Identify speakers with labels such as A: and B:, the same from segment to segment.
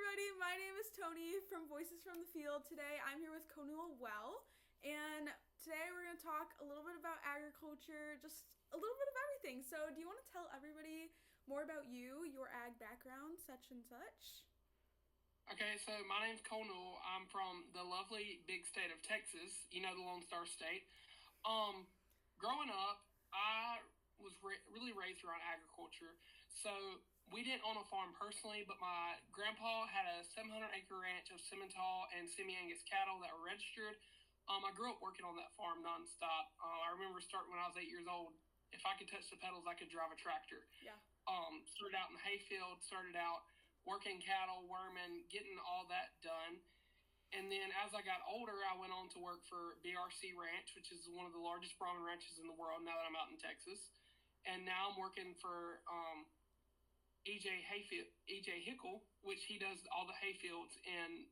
A: everybody, my name is Tony from Voices from the Field. Today I'm here with Newell, and today we're going to talk a little bit about agriculture, just a little bit of everything. So do you want to tell everybody more about you, your ag background, such and such?
B: Okay, so my name's Newell. I'm from the lovely big state of Texas, the Lone Star State. Growing up, I was really raised around agriculture. So we didn't own a farm personally, but my grandpa had a 700-acre ranch of Simmental and Semi-Angus cattle that were registered. I grew up working on that farm nonstop. I remember starting when I was 8 years old. If I could touch the pedals, I could drive a tractor.
A: Yeah.
B: Started out in the hayfield, started out working cattle, worming, getting all that done. And then as I got older, I went on to work for BRC Ranch, which is one of the largest Brahman ranches in the world now that I'm out in Texas. And now I'm working for EJ Hickel, which he does all the hayfields in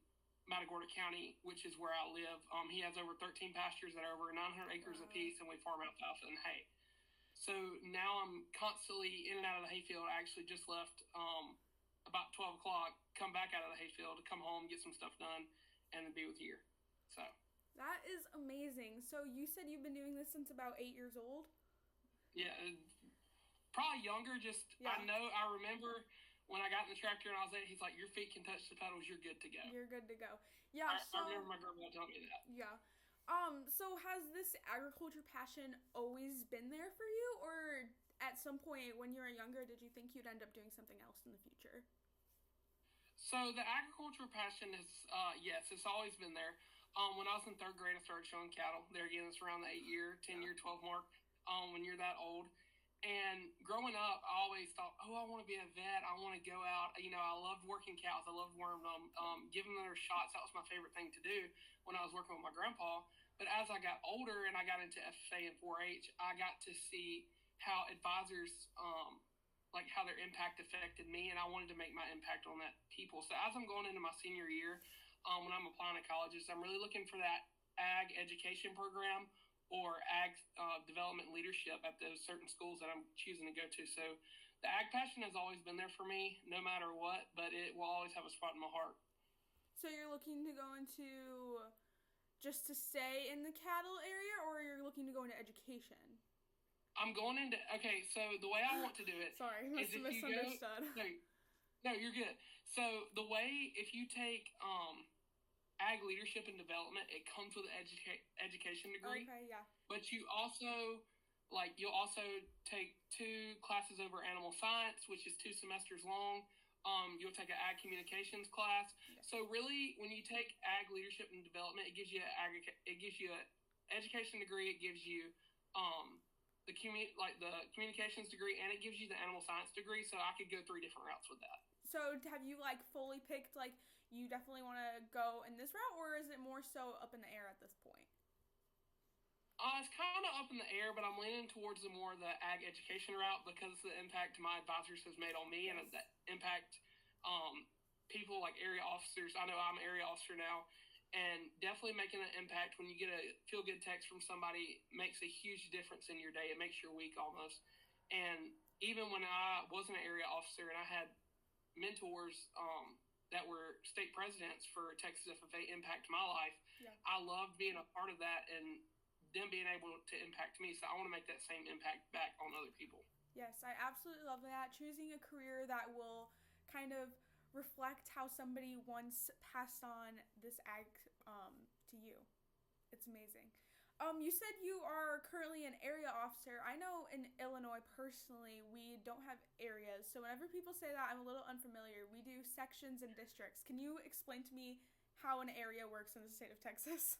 B: Matagorda County, which is where I live. He has over 13 pastures that are over 900 acres apiece, and we farm alfalfa and hay. So now I'm constantly in and out of the hayfield. I actually just left about 12 o'clock, come back out of the hayfield, come home, get some stuff done, and then be with you. So
A: that is amazing. So you said you've been doing this since about 8 years old?
B: Yeah, probably younger. I remember when I got in the tractor and I was at, he's like, your feet can touch the pedals, you're good to go.
A: You're good to go. Yeah,
B: I remember my grandma telling me that.
A: Yeah. So has this agriculture passion always been there for you, or at some point when you were younger, did you think you'd end up doing something else in the future?
B: So the agriculture passion is, yes, it's always been there. When I was in third grade, I started showing cattle. There again, it's around the 8-year, 10-year, 12 mark, when you're that old. And growing up, I always thought, I want to be a vet. I want to go out. I loved working cows. I loved worming them, giving them their shots. That was my favorite thing to do when I was working with my grandpa. But as I got older and I got into FFA and 4-H, I got to see how advisors, how their impact affected me, and I wanted to make my impact on that people. So as I'm going into my senior year, when I'm applying to colleges, I'm really looking for that ag education program or ag development leadership at those certain schools that I'm choosing to go to. So the ag passion has always been there for me, no matter what, but it will always have a spot in my heart.
A: So you're looking to go into just to stay in the cattle area, or you're looking to go into education?
B: I'm going into, so the way I want to do it
A: Sorry, must have misunderstood.
B: No, you're good. So the way, if you take ag leadership and development, it comes with an education degree.
A: Okay, yeah.
B: But you also, you'll also take 2 classes over animal science, which is 2 semesters long. You'll take an ag communications class. Yeah. So really, when you take ag leadership and development, it gives you an education degree. It gives you the communications degree, and it gives you the animal science degree. So I could go 3 different routes with that.
A: So have you fully picked you definitely want to go in this route, or is it more so up in the air at this point?
B: It's kind of up in the air, but I'm leaning towards the ag education route because of the impact my advisors has made on me. Yes. And that impact people like area officers. I know I'm an area officer now, and definitely making an impact when you get a feel-good text from somebody makes a huge difference in your day. It makes your week almost. And even when I wasn't an area officer and I had mentors that were state presidents for Texas FFA impact my life, yeah. I loved being a part of that and them being able to impact me. So I want to make that same impact back on other people.
A: Yes, I absolutely love that. Choosing a career that will kind of reflect how somebody once passed on this ag to you. It's amazing. You said you are currently an area officer. I know in Illinois, personally, we don't have areas. So whenever people say that, I'm a little unfamiliar. We do sections and districts. Can you explain to me how an area works in the state of Texas?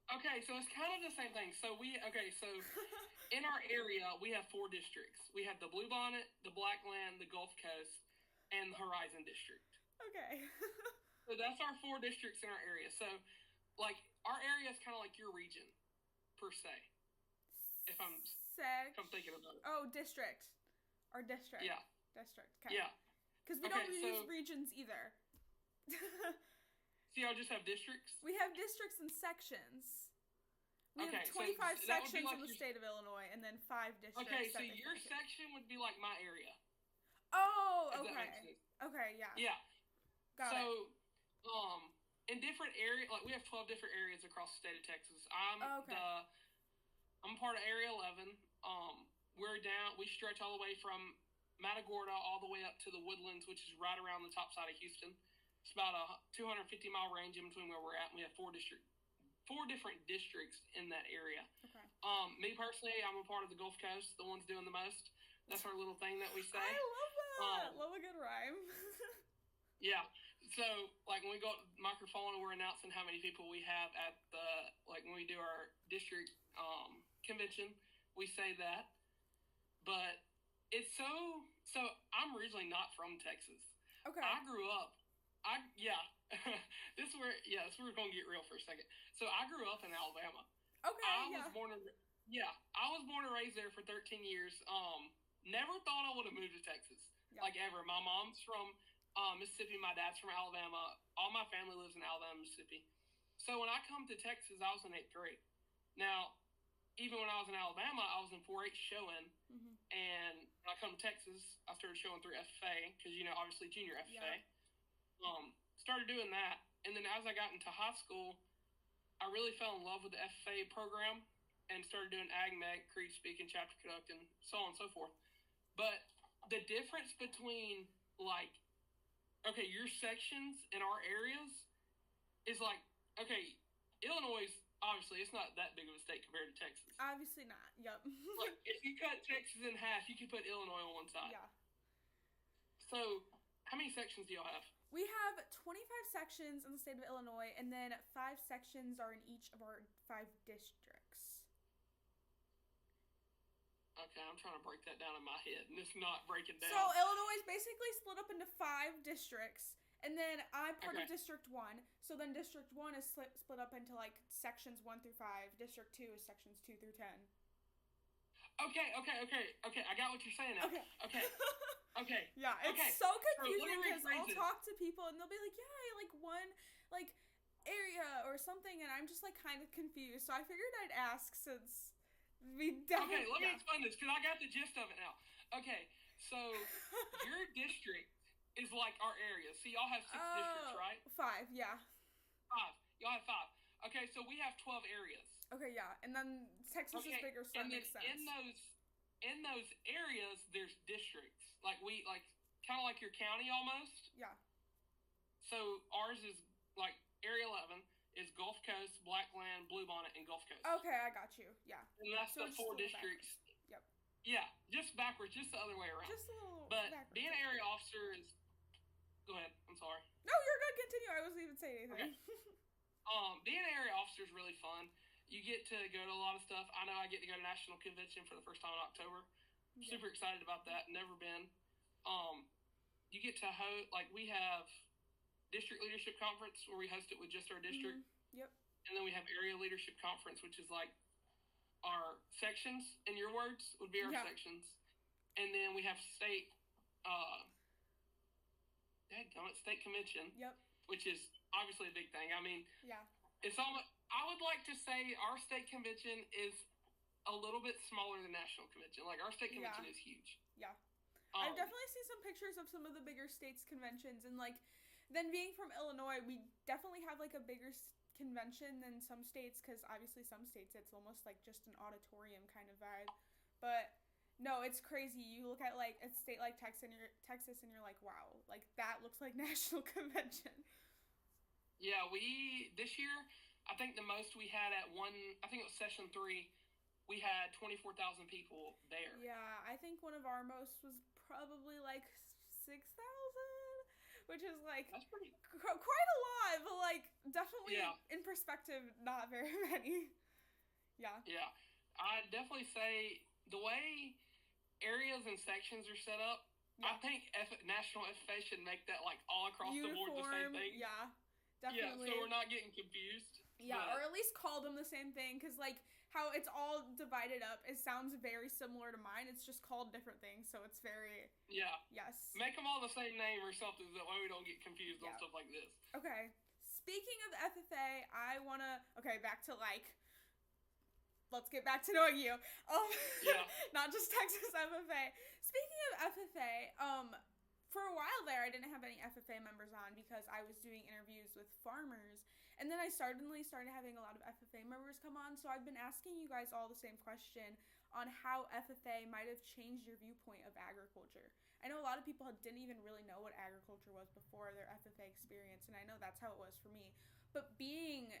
B: Okay, so it's kind of the same thing. So in our area, we have 4 districts. We have the Bluebonnet, the Blackland, the Gulf Coast, and the Horizon District.
A: Okay.
B: So that's our 4 districts in our area. So, our area is kind of like your region, per se. If I'm thinking about it.
A: Oh, district. Our district.
B: Yeah.
A: District. Okay.
B: Yeah.
A: Because we don't use regions either.
B: So y'all just have districts?
A: We have districts and sections. We have 25 sections in the state of Illinois, and then 5 districts.
B: Okay, so your section would be like my area.
A: Oh, okay. Okay, yeah.
B: Yeah.
A: Got it.
B: So, in different areas, like we have 12 different areas across the state of Texas.
A: Oh, okay.
B: I'm part of Area 11. We stretch all the way from Matagorda all the way up to the Woodlands, which is right around the top side of Houston. It's about a 250-mile range in between where we're at. And we have four different districts in that area.
A: Okay.
B: Me personally, I'm a part of the Gulf Coast, the ones doing the most. That's our little thing that we say.
A: I love that. Love a good rhyme.
B: Yeah. So, like, when we go up to the microphone and we're announcing how many people we have at when we do our district convention, we say that. But it's so I'm originally not from Texas.
A: Okay.
B: I grew up, this is where we're going to get real for a second. So, I grew up in Alabama.
A: Okay,
B: I was born and raised there for 13 years. Never thought I would have moved to Texas, like ever. My mom's from Mississippi. My dad's from Alabama. All my family lives in Alabama, Mississippi. So when I come to Texas, I was in 8th grade. Now, even when I was in Alabama, I was in 4-H showing.
A: Mm-hmm.
B: And when I come to Texas, I started showing through FFA because, obviously junior FFA. Yeah. Started doing that. And then as I got into high school, I really fell in love with the FFA program and started doing ag mech, creed speaking, chapter conducting, so on and so forth. But the difference between, your sections in our areas is Illinois, obviously, it's not that big of a state compared to Texas.
A: Obviously not, yep.
B: If you cut Texas in half, you could put Illinois on one side.
A: Yeah.
B: So, how many sections do y'all have?
A: We have 25 sections in the state of Illinois, and then 5 sections are in each of our 5 districts.
B: Okay, I'm trying to break that down in my head, and it's not breaking down.
A: So, Illinois is basically split up into 5 districts, and then I'm part of District 1, so then District 1 is split up into, sections 1 through 5. District 2 is sections 2 through 10.
B: Okay, I got what you're saying now. Okay.
A: Yeah, it's so confusing because I'll talk to people, and they'll be like, yeah, I like one, area or something, and I'm just, kind of confused, so I figured I'd ask since...
B: Okay, let me explain this, because I got the gist of it now. Okay, so your district is like our area. So y'all have 6 districts, right?
A: 5, yeah.
B: 5. Y'all have 5. Okay, so we have 12 areas.
A: Okay, yeah, and then Texas is bigger, so that makes sense.
B: In those areas, there's districts. Kind of like your county almost.
A: Yeah.
B: So ours is, Area 11. Is Gulf Coast, Blackland, Bluebonnet, and Gulf Coast.
A: Okay, I got you. Yeah.
B: And that's the 4 districts.
A: Backwards. Yep.
B: Yeah, just backwards, just the other way around.
A: Just a little
B: But
A: backwards.
B: Being an area officer is... Go ahead. I'm sorry.
A: No, you're good. Continue. I wasn't even saying anything.
B: Okay. Being an area officer is really fun. You get to go to a lot of stuff. I know I get to go to National Convention for the first time in October. Yeah. Super excited about that. Never been. You get to host... we have District Leadership Conference where we host it with just our district.
A: Mm-hmm. Yep.
B: And then we have Area Leadership Conference, which is our sections, in your words, would be our sections. And then we have state convention.
A: Yep.
B: Which is obviously a big thing. I mean, it's almost, I would like to say our state convention is a little bit smaller than national convention. Our state convention is huge.
A: Yeah. I've definitely seen some pictures of some of the bigger states conventions, and then being from Illinois, we definitely have a bigger convention than some states, because obviously some states it's almost just an auditorium kind of vibe, but no, it's crazy. You look at a state like Texas and you're like, wow, that looks like national convention.
B: Yeah, this year I think the most we had I think it was session 3, we had 24,000 people there.
A: Yeah, I think one of our most was probably 6,000. Which is
B: that's pretty
A: quite a lot, but definitely in perspective, not very many. Yeah.
B: Yeah, I'd definitely say the way areas and sections are set up, I think National FFA should make that all across the board the same thing.
A: Yeah, definitely.
B: Yeah, so we're not getting confused.
A: Yeah, or at least call them the same thing, because how it's all divided up, it sounds very similar to mine. It's just called different things, so it's very...
B: Yeah.
A: Yes.
B: Make them all the same name or something, so that way we don't get confused on stuff like this.
A: Okay. Speaking of FFA, I want to... Okay, back to, let's get back to knowing you. Not just Texas FFA. Speaking of FFA, for a while there, I didn't have any FFA members on because I was doing interviews with farmers. And then I suddenly started having a lot of FFA members come on. So I've been asking you guys all the same question on how FFA might have changed your viewpoint of agriculture. I know a lot of people didn't even really know what agriculture was before their FFA experience, and I know that's how it was for me. But being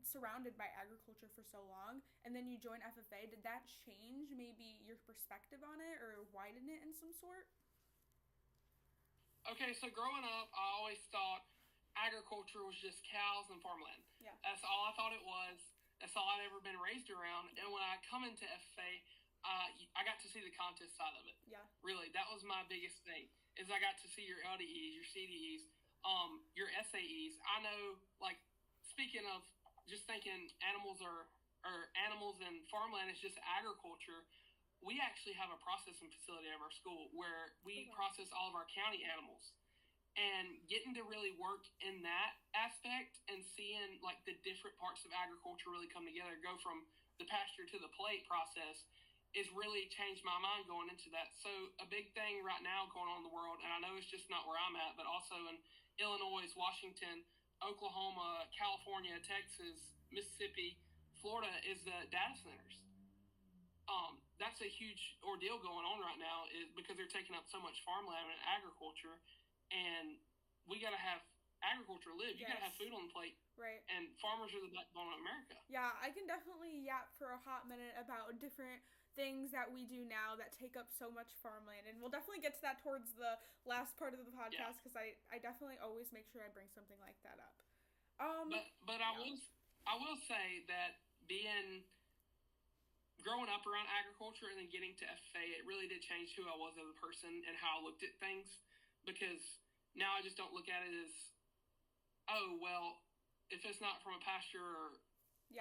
A: surrounded by agriculture for so long, and then you join FFA, did that change maybe your perspective on it or widen it in some sort?
B: Okay, so growing up, I always thought agriculture was just cows and farmland.
A: Yeah.
B: That's all I thought it was. That's all I'd ever been raised around. And when I come into FFA, I got to see the contest side of it.
A: Yeah.
B: Really, that was my biggest thing. Is I got to see your LDEs, your CDEs, your SAEs. I know, like, speaking of just thinking animals or animals and farmland is just agriculture. We actually have a processing facility at our school where we process all of our county animals. And getting to really work in that aspect and seeing like the different parts of agriculture really come together, go from the pasture to the plate process, is really changed my mind going into that. So a big thing right now going on in the world, and I know it's just not where I'm at, but also in Illinois, Washington, Oklahoma, California, Texas, Mississippi, Florida, is the data centers. That's a huge ordeal going on right now, is because they're taking up so much farmland and agriculture, and we got to have agriculture live. You got to have food on the plate.
A: Right.
B: And farmers are the backbone of America.
A: Yeah, I can definitely yap for a hot minute about different things that we do now that take up so much farmland, and we'll definitely get to that towards the last part of the podcast because I definitely always make sure I bring something like that up.
B: But I will say that growing up around agriculture and then getting to FFA, it really did change who I was as a person and how I looked at things, because now I just don't look at it as, oh, well, if it's not from a pasture or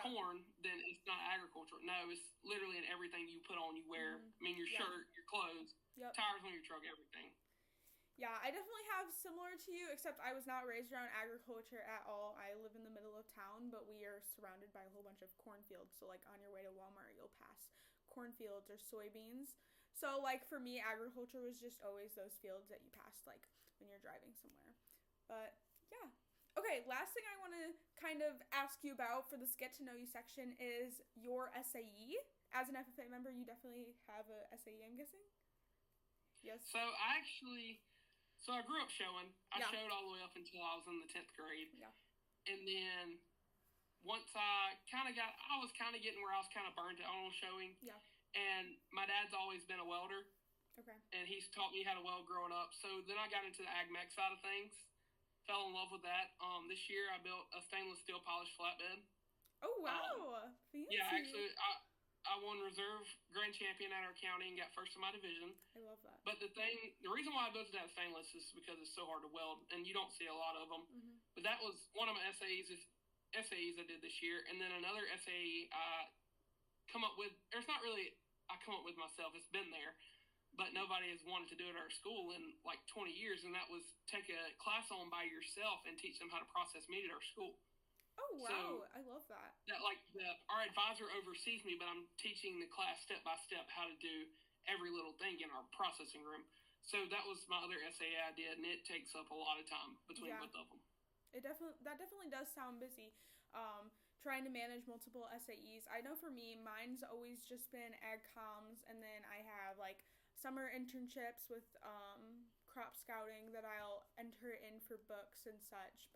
B: corn, then it's not agriculture. No, it's literally in everything you put on, you wear. I mean, your shirt, your clothes, tires on your truck, everything.
A: Yeah, I definitely have similar to you, except I was not raised around agriculture at all. I live in the middle of town, but we are surrounded by a whole bunch of cornfields. So, like, on your way to Walmart, you'll pass cornfields or soybeans. So, like, for me, agriculture was just always those fields that you passed, like, when you're driving somewhere. But, yeah. Okay, last thing I want to kind of ask you about for this Get to Know You section is your SAE. As an FFA member, you definitely have a SAE, I'm guessing? Yes.
B: So I grew up showing. I showed all the way up until I was in the 10th grade.
A: Yeah.
B: And then once I was kind of getting where I was kind of burned out on showing.
A: Yeah.
B: And my dad's always been a welder.
A: Okay.
B: And he's taught me how to weld growing up. So then I got into the ag mech side of things. Fell in love with that. This year I built a stainless steel polished flatbed.
A: Oh, wow. Fancy.
B: Yeah, actually, I won reserve grand champion at our county and got first in my division.
A: I love that.
B: But the reason why I built it out of stainless is because it's so hard to weld, and you don't see a lot of them.
A: Mm-hmm. But
B: that was one of my SAEs I did this year, and then another SAE I come up with. Or it's not really I come up with myself. It's been there, but nobody has wanted to do it at our school in like 20 years, and that was take a class on by yourself and teach them how to process meat at our school.
A: Oh, wow. So, I love that.
B: Our advisor oversees me, but I'm teaching the class step by step how to do every little thing in our processing room. So that was my other SAE I did, and it takes up a lot of time between both of them.
A: That definitely does sound busy. Trying to manage multiple SAEs. I know for me, mine's always just been ag comms, and then I have like summer internships with crop scouting that I'll enter in for books and such,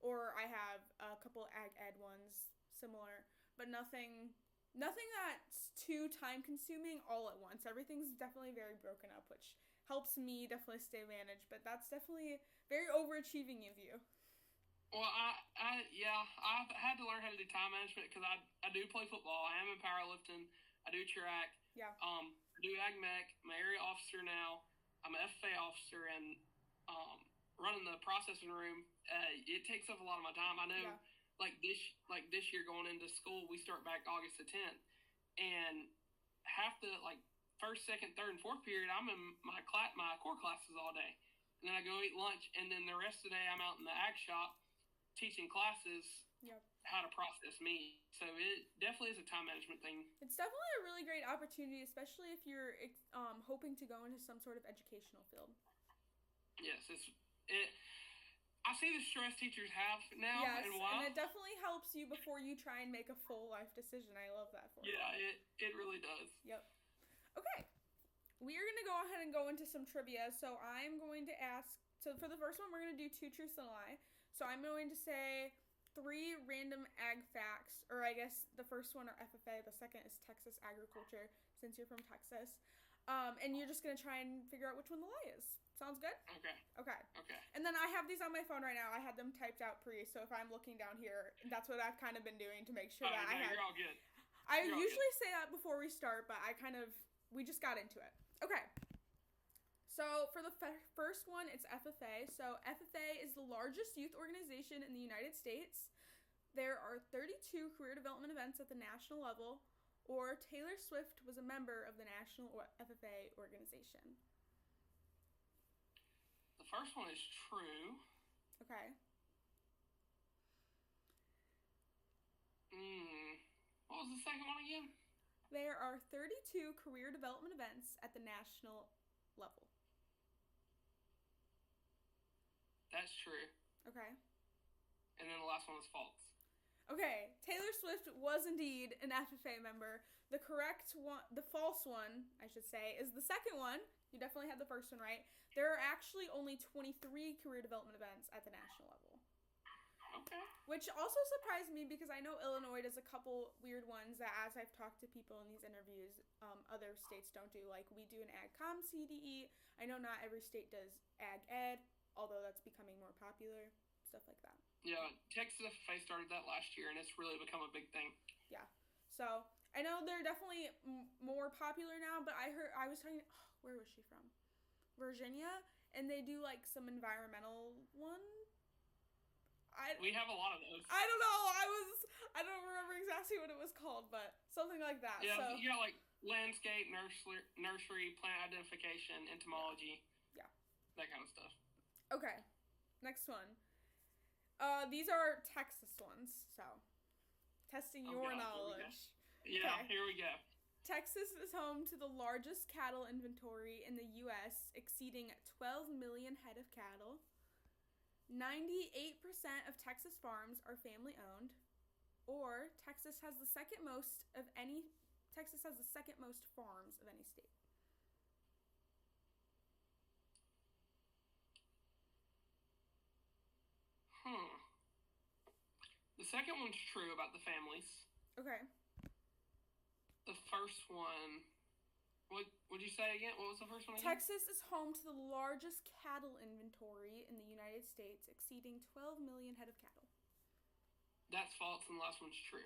A: or I have a couple ag ed ones similar, but nothing that's too time consuming all at once. Everything's definitely very broken up, which helps me definitely stay managed, but that's definitely very overachieving of you.
B: Well, I've had to learn how to do time management because I do play football. I am in powerlifting. I do track.
A: Yeah.
B: I do ag mech. I'm an area officer now. I'm an FFA officer, and running the processing room, it takes up a lot of my time. I know, like this year going into school, we start back August the 10th, and half the first, second, third, and fourth period, I'm in my core classes all day, and then I go eat lunch, and then the rest of the day I'm out in the ag shop teaching classes how to process meat. So it definitely is a time management thing.
A: It's definitely a really great opportunity, especially if you're hoping to go into some sort of educational field.
B: Yes, it. I see the stress teachers have now,
A: Yes,
B: and why.
A: and it definitely helps you before you try and make a full life decision. I love that for you.
B: Yeah, it really does.
A: Yep. Okay. We are going to go ahead and go into some trivia. So I'm going to ask. So for the first one, we're going to do 2 truths and a lie. So I'm going to say 3 random ag facts, or I guess the first one are FFA, the second is Texas agriculture, since you're from Texas. And you're just going to try and figure out which one the lie is. Sounds good?
B: Okay.
A: Okay.
B: Okay.
A: And then I have these on my phone right now. I had them typed out so if I'm looking down here, that's what I've kind of been doing to make sure that I have.
B: You're all good.
A: I usually say that before we start, but we just got into it. Okay. So for the first one, it's FFA. So FFA is the largest youth organization in the United States. There are 32 career development events at the national level, or Taylor Swift was a member of the National FFA organization.
B: The first one is true.
A: Okay.
B: What was the second one again?
A: There are 32 career development events at the national level.
B: That's true.
A: Okay.
B: And then the last one was false.
A: Okay, Taylor Swift was indeed an FFA member. The correct one, the false one, I should say, is the second one. You definitely had the first one right. There are actually only 23 career development events at the national level.
B: Okay.
A: Which also surprised me because I know Illinois does a couple weird ones that, as I've talked to people in these interviews, other states don't do. Like, we do an AgCom CDE. I know not every state does Ag Ed, although that's becoming more popular. Stuff like that.
B: Yeah, Texas FFA started that last year, and it's really become a big thing.
A: Yeah. So, I know they're definitely more popular now, but I was talking, where was she from? Virginia, and they do, like, some environmental one.
B: We have a lot of those.
A: I don't know. I don't remember exactly what it was called, but something like that.
B: Yeah,
A: so.
B: you got, like, landscape, nursery, plant identification, entomology.
A: Yeah.
B: That kind of stuff.
A: Okay. Next one. These are Texas ones, so testing your knowledge.
B: Yeah, okay. Here we go.
A: Texas is home to the largest cattle inventory in the U.S., exceeding 12 million head of cattle. 98% of Texas farms are family-owned, or Texas has the second most farms of any state.
B: The second one's true about the families.
A: Okay.
B: The first one, what would you say again? What was the first one again?
A: Texas is home to the largest cattle inventory in the United States, exceeding 12 million head of cattle.
B: That's false, and the last one's true.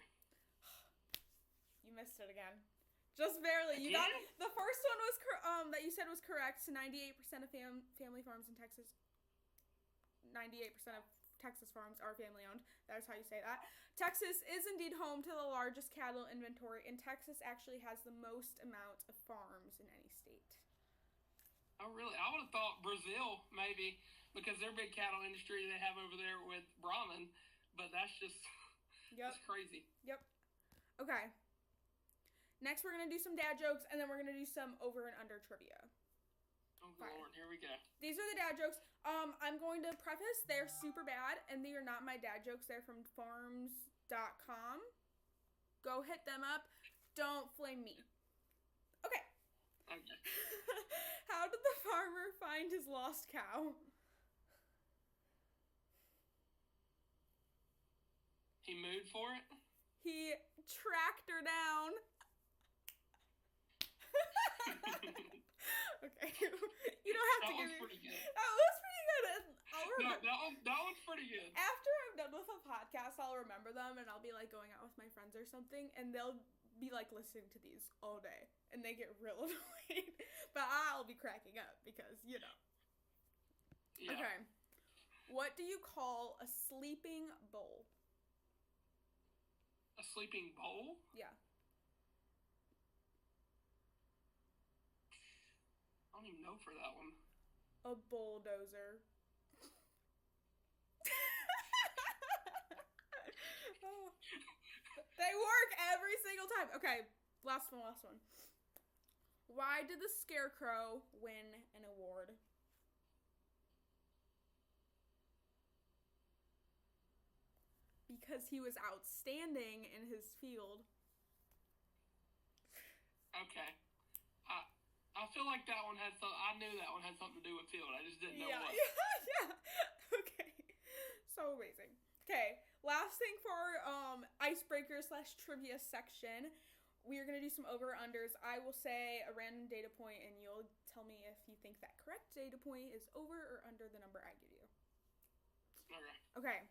A: You missed it again. Just barely. You got the first one was that you said was correct. 98% of family farms in Texas. 98% of Texas farms are family owned. That is how you say that. Texas is indeed home to the largest cattle inventory, and Texas actually has the most amount of farms in any state.
B: Oh, really? I would have thought Brazil, maybe, because their big cattle industry they have over there with Brahman, but that's just that's crazy.
A: Yep. Okay. Next, we're going to do some dad jokes, and then we're going to do some over and under trivia.
B: Oh, Lord, here we go.
A: These are the dad jokes. I'm going to preface, they're super bad, and they are not my dad jokes. They're from farms.com. Go hit them up. Don't flame me. Okay.
B: Okay.
A: How did the farmer find his lost cow?
B: He mooed for it?
A: He tracked her down. Okay. You don't have to give me...
B: That was pretty good.
A: That was pretty good. I'll remember.
B: No, that one's pretty good.
A: After I'm done with a podcast, I'll remember them, and I'll be, like, going out with my friends or something, and they'll be, like, listening to these all day, and they get real annoyed. But I'll be cracking up because, you know. Yeah. Okay. What do you call a sleeping bull?
B: A sleeping bull?
A: Yeah.
B: I don't even know for that one.
A: A bulldozer. Oh. They work every single time. Okay, last one. Why did the Scarecrow win an award? because he was outstanding in his field.
B: Okay. I feel like that one had some. I knew that one had something to do with field. I just didn't know what.
A: Yeah. Okay. So amazing. Okay. Last thing for our icebreaker / trivia section. We are going to do some over-unders. I will say a random data point, and you'll tell me if you think that correct data point is over or under the number I give you. Okay.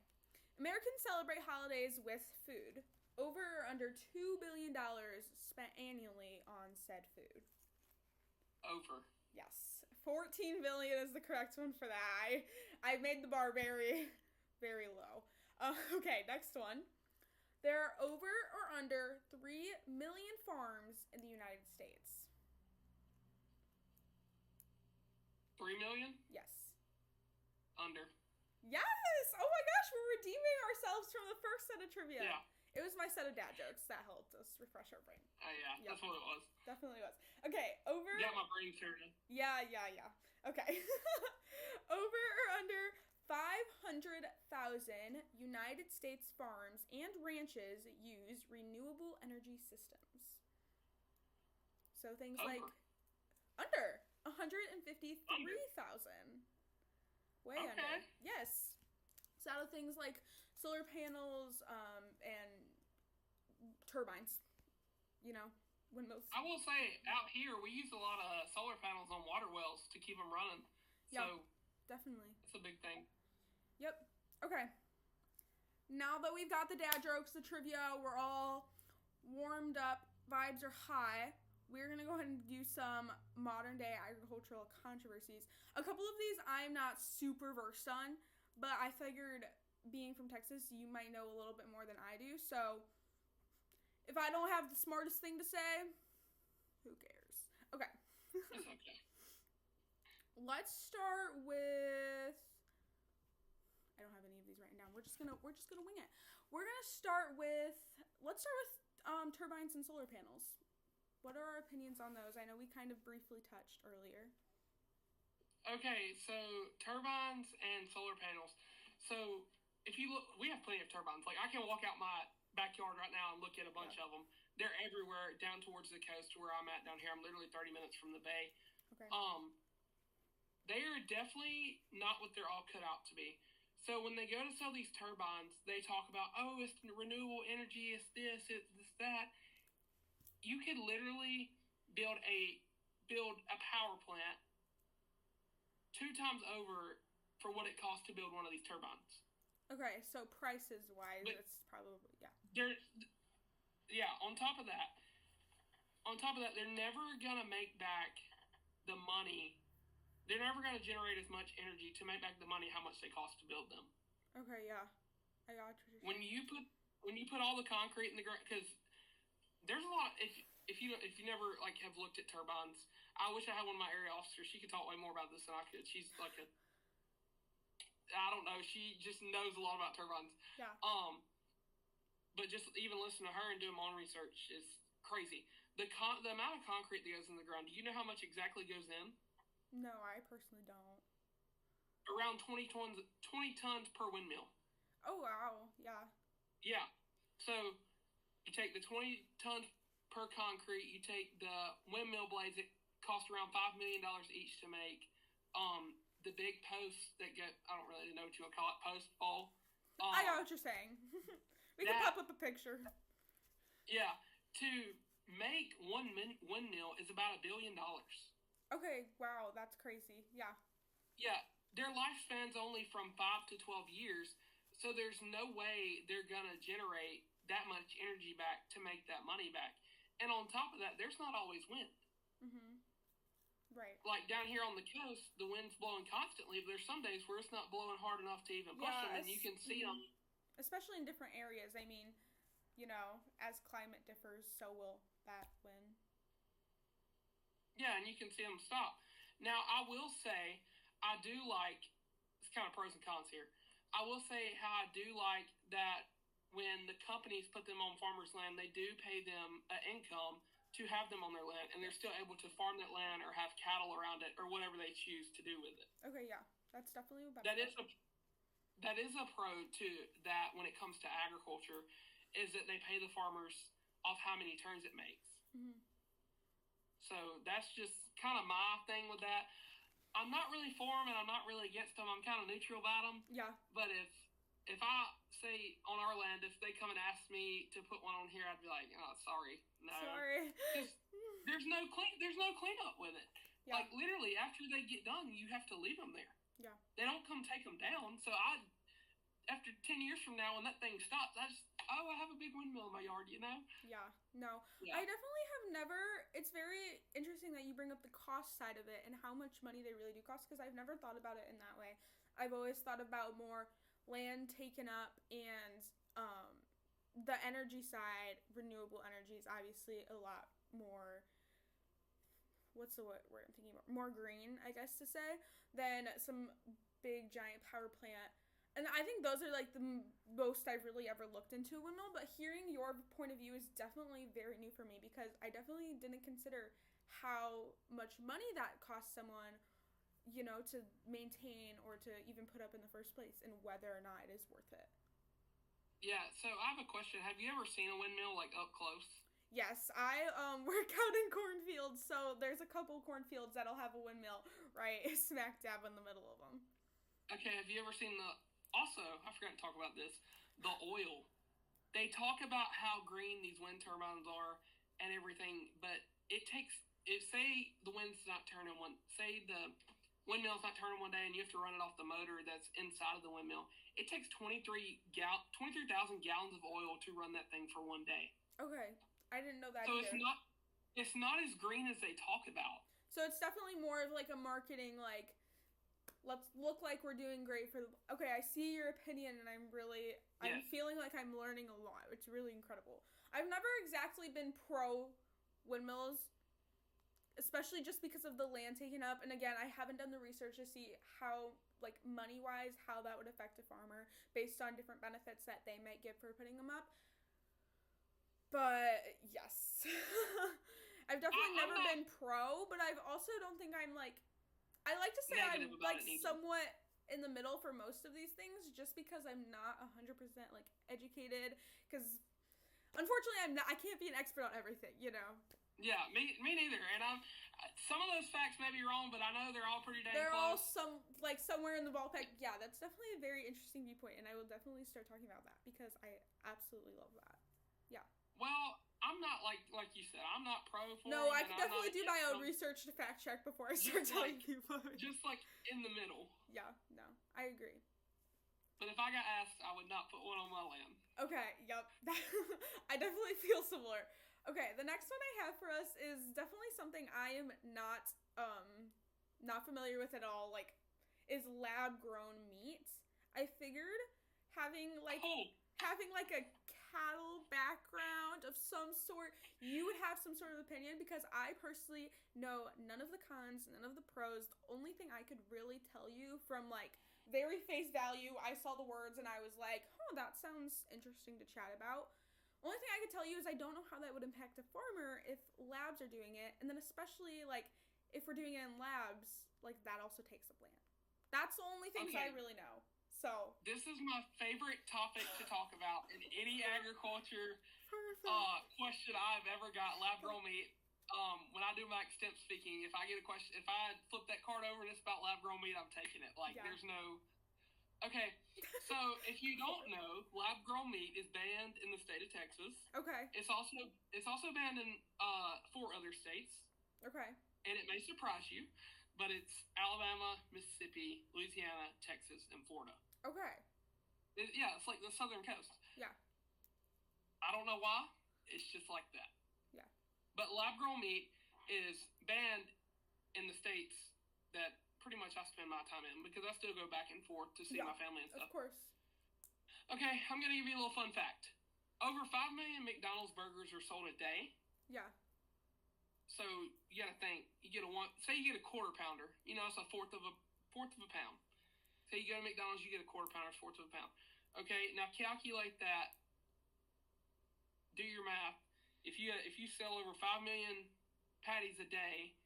A: Americans celebrate holidays with food. Over or under $2 billion spent annually on said food?
B: Over.
A: Yes. 14 billion is the correct one for that. I made the bar very, very low. Okay, next one. There are over or under 3 million farms in the United States?
B: 3 million?
A: Yes.
B: Under.
A: Yes! Oh my gosh, we're redeeming ourselves from the first set of trivia.
B: Yeah.
A: It was my set of dad jokes that helped us refresh our brain.
B: Yeah, yep. That's what it was.
A: Definitely was. Okay, over.
B: Yeah, my brain turning.
A: Yeah. Okay. Over or under 500,000 United States farms and ranches use renewable energy systems. So things like under 153,000. Way under. Yes. So out of things like solar panels and turbines, windmills.
B: I will say, out here, we use a lot of solar panels on water wells to keep them running.
A: Yep,
B: so
A: definitely.
B: It's a big thing.
A: Yep. Okay. Now that we've got the dad jokes, the trivia, we're all warmed up, vibes are high, we're going to go ahead and do some modern day agricultural controversies. A couple of these I'm not super versed on, but I figured being from Texas, you might know a little bit more than I do. So if I don't have the smartest thing to say, who cares? Okay.
B: It's okay.
A: Let's start with. I don't have any of these written down. We're just gonna wing it. Let's start with turbines and solar panels. What are our opinions on those? I know we kind of briefly touched earlier.
B: Okay, so turbines and solar panels. So if you look, we have plenty of turbines. Like, I can walk out my backyard right now and look at a bunch of them. They're everywhere down towards the coast where I'm at down here. I'm literally 30 minutes from the bay.
A: Okay.
B: They are definitely not what they're all cut out to be. So when they go to sell these turbines, they talk about, oh, it's renewable energy, it's this, it's that. You could literally build a power plant 2 times over for what it costs to build one of these turbines.
A: Okay, so prices wise, it's probably
B: On top of that, they're never gonna make back the money. They're never gonna generate as much energy to make back the money how much they cost to build them.
A: Okay, yeah, I got you.
B: When you put all the concrete in the ground, because there's a lot. If you never have looked at turbines, I wish I had one of my area officers. She could talk way more about this than I could. She's I don't know. She just knows a lot about turbines.
A: Yeah.
B: But just even listening to her and doing my own research is crazy. The amount of concrete that goes in the ground. Do you know how much exactly goes in?
A: No, I personally don't.
B: Around 20 tons per windmill.
A: Oh wow! Yeah.
B: Yeah. So you take the 20 tons per concrete. You take the windmill blades. It cost around $5 million each to make. The big posts that get, I don't really know what you would call it, post pole.
A: I know what you're saying. We can pop up a picture.
B: Yeah. To make one windmill is about $1 billion.
A: Okay, wow, that's crazy. Yeah.
B: Yeah. Their lifespan's only from 5 to 12 years, so there's no way they're going to generate that much energy back to make that money back. And on top of that, there's not always wind.
A: Mm-hmm. Right.
B: Like down here on the coast, the wind's blowing constantly, but there's some days where it's not blowing hard enough to even push them, and you can see them.
A: Especially in different areas. I mean, as climate differs, so will that wind.
B: Yeah, and you can see them stop. Now, I will say, I do like, it's kind of pros and cons here. I will say how I do like that when the companies put them on farmers' land, they do pay them an income to have them on their land, and they're still able to farm that land or have cattle around it or whatever they choose to do with it.
A: Okay, yeah. That's definitely a benefit.
B: that is a pro to that when it comes to agriculture, is that they pay the farmers off how many turns it makes.
A: Mm-hmm.
B: So that's just kind of my thing with that. I'm not really for them and I'm not really against them. I'm kind of neutral about them.
A: Yeah.
B: But if I say on our land, if they come and ask me to put one on here, I'd be like, oh, sorry, no.
A: Sorry.
B: Because there's no cleanup with it. Yeah. Like literally, after they get done, you have to leave them there.
A: Yeah.
B: They don't come take them down. So after 10 years from now, when that thing stops, I have a big windmill in my yard, you know?
A: Yeah, no.
B: Yeah.
A: I definitely have never, it's very interesting that you bring up the cost side of it and how much money they really do cost, because I've never thought about it in that way. I've always thought about more land taken up and the energy side, renewable energy is obviously a lot more, what's the word I'm thinking about? More green, I guess to say, than some big giant power plant. And I think those are like the most I've really ever looked into a windmill, but hearing your point of view is definitely very new for me, because I definitely didn't consider how much money that costs someone, you know, to maintain or to even put up in the first place, and whether or not it is worth it.
B: Yeah, so I have a question. Have you ever seen a windmill like up close?
A: Yes, I work out in cornfields, so there's a couple cornfields that'll have a windmill right smack dab in the middle of them.
B: Okay, have you ever seen also, I forgot to talk about this, the oil. They talk about how green these wind turbines are and everything, but say the wind's not turning say the windmill's not turning one day and you have to run it off the motor that's inside of the windmill. It takes 23,000 gallons of oil to run that thing for one day.
A: Okay, I didn't know that
B: so
A: either.
B: It's not as green as they talk about.
A: So it's definitely more of like a marketing, like, let's look like we're doing great for the... Okay, I see your opinion, and I'm feeling like I'm learning a lot. It's really incredible. I've never exactly been pro windmills, especially just because of the land taken up. And again, I haven't done the research to see how, like, money-wise, how that would affect a farmer based on different benefits that they might get for putting them up. But, yes. I've definitely never been pro, but I also don't think I'm, like... I like to say I'm like somewhat in the middle for most of these things, just because I'm not 100% like educated. Because unfortunately, I can't be an expert on everything, you know.
B: Yeah, me neither. And some of those facts may be wrong, but I know they're all pretty dang
A: close.
B: They're all
A: somewhere in the ballpark. Yeah, that's definitely a very interesting viewpoint, and I will definitely start talking about that because I absolutely love that. Yeah.
B: Well, I'm not like you said. I'm not pro for.
A: No, I can definitely do my own research to fact check before I start telling people.
B: Just like in the middle.
A: Yeah, no, I agree.
B: But if I got asked, I would not put one on my land.
A: Okay, yep. I definitely feel similar. Okay, the next one I have for us is definitely something I am not familiar with at all. Like, is lab grown meat. I figured having like a cattle background of some sort, you would have some sort of opinion, because I personally know none of the cons, none of the pros. The only thing I could really tell you from like very face value, I saw the words and I was like, oh, that sounds interesting to chat about. Only thing I could tell you is I don't know how that would impact a farmer if labs are doing it, and then especially like if we're doing it in labs, like that also takes up land. That's the only things I really know. So
B: this is my favorite topic to talk about in any agriculture question I've ever got. Lab grown meat. When I do my extemp speaking, if I get a question, if I flip that card over and it's about lab grown meat, I'm taking it. Like there's no. Okay, so if you don't know, lab grown meat is banned in the state of Texas.
A: Okay.
B: It's also banned in 4 other states.
A: Okay.
B: And it may surprise you, but it's Alabama, Mississippi, Louisiana, Texas, and Florida.
A: Okay.
B: It's like the southern coast.
A: Yeah.
B: I don't know why. It's just like that.
A: Yeah.
B: But lab-grown meat is banned in the states that pretty much I spend my time in, because I still go back and forth to see my family and stuff.
A: Of course.
B: Okay, I'm going to give you a little fun fact. Over 5 million McDonald's burgers are sold a day.
A: Yeah.
B: So you got to think, say you get a quarter pounder, it's a fourth of a pound. Say you go to McDonald's, you get a quarter pounder, fourth of a pound. Okay, now calculate that. Do your math. If you sell over 5 million patties a day,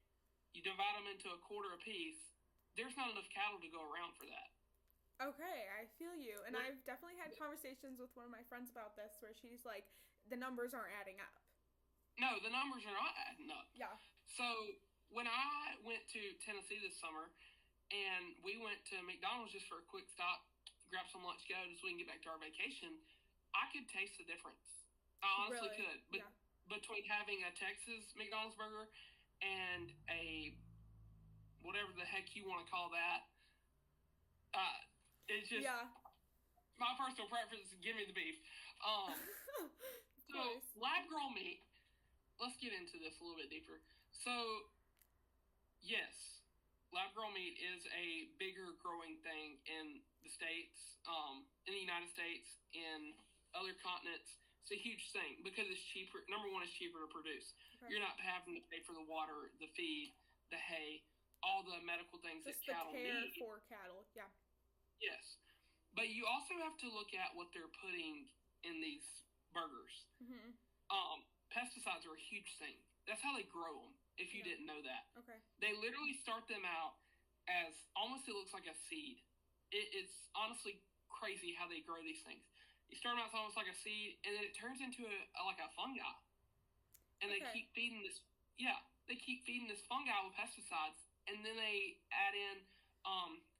B: you divide them into a quarter a piece. There's not enough cattle to go around for that.
A: Okay, I feel you. And
B: But,
A: I've definitely had conversations with one of my friends about this where she's like, the numbers aren't adding up.
B: no, the numbers are not adding up.
A: Yeah.
B: So when I went to Tennessee this summer, and we went to McDonald's just for a quick stop, grab some lunch, go, just so we can get back to our vacation, I could taste the difference. I honestly
A: Really?
B: could. But
A: Yeah.
B: between having a Texas McDonald's burger and a whatever the heck you want to call that, it's just
A: Yeah.
B: my personal preference is give me the beef. Um,
A: Of
B: so
A: course.
B: lab grown meat. Let's get into this a little bit deeper. So yes, lab grown meat is a bigger growing thing in the States, in the United States, in other continents. It's a huge thing because it's cheaper. Number one, it's cheaper to produce.
A: Okay.
B: You're not having to pay for the water, the feed, the hay, all the medical things
A: Just
B: that
A: the
B: cattle
A: care
B: need.
A: for cattle. Yeah.
B: Yes. But you also have to look at what they're putting in these burgers.
A: Mm-hmm.
B: Pesticides are a huge thing. That's how they grow them, if you didn't know that.
A: Okay.
B: They literally start them out as almost it looks like a seed. It's honestly crazy how they grow these things. You start them out as almost like a seed, and then it turns into like a fungi. And they keep feeding this. Yeah, they keep feeding this fungi with pesticides, and then they add in